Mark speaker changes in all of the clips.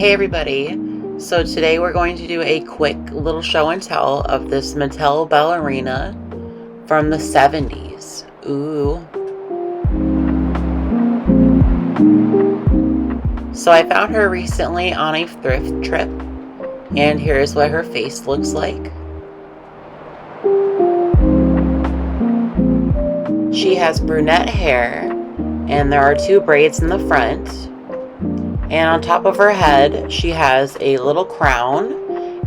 Speaker 1: Hey everybody, so today we're going to do a quick little show and tell of this Mattel ballerina from the 70s. Ooh. So I found her recently on a thrift trip, and here's what her face looks like. She has brunette hair, and there are 2 braids in the front. And on top of her head, she has a little crown,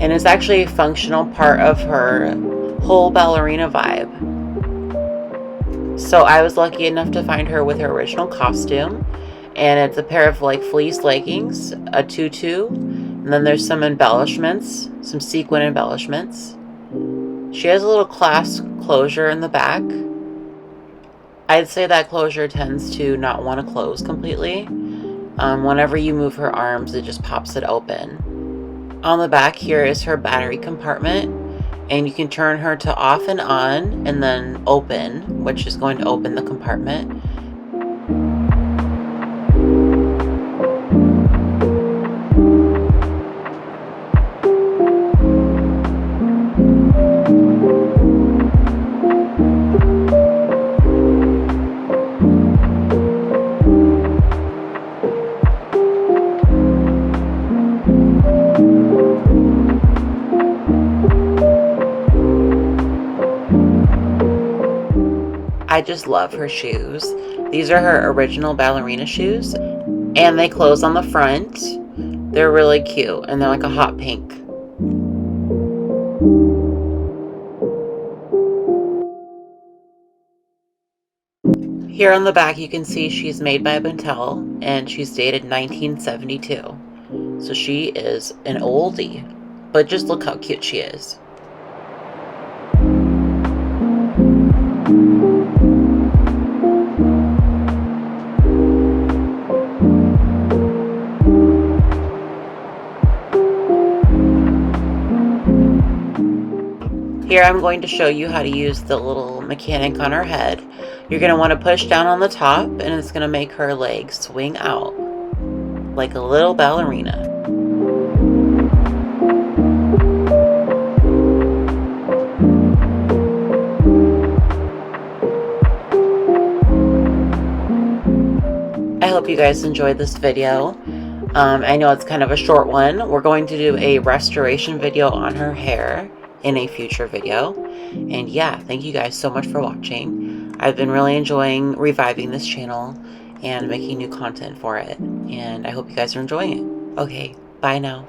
Speaker 1: and it's actually a functional part of her whole ballerina vibe. So I was lucky enough to find her with her original costume, and it's a pair of like fleece leggings, a tutu, and then there's some embellishments, some sequin embellishments. She has a little clasp closure in the back. I'd say that closure tends to not want to close completely. Whenever you move her arms, it just pops it open. On the back here is her battery compartment, and you can turn her to off and on and then open, which is going to open the compartment. I just love her shoes. These are her original ballerina shoes, and they close on the front. They're really cute, and they're like a hot pink. Here on the back you can see she's made by Mattel, and she's dated 1972. So she is an oldie, but just look how cute she is. Here I'm going to show you how to use the little mechanic on her head. You're going to want to push down on the top, and it's going to make her legs swing out like a little ballerina. I hope you guys enjoyed this video. I know it's kind of a short one. We're going to do a restoration video on her hair in a future video. And yeah, thank you guys so much for watching. I've been really enjoying reviving this channel and making new content for it, and I hope you guys are enjoying it. Okay, bye now.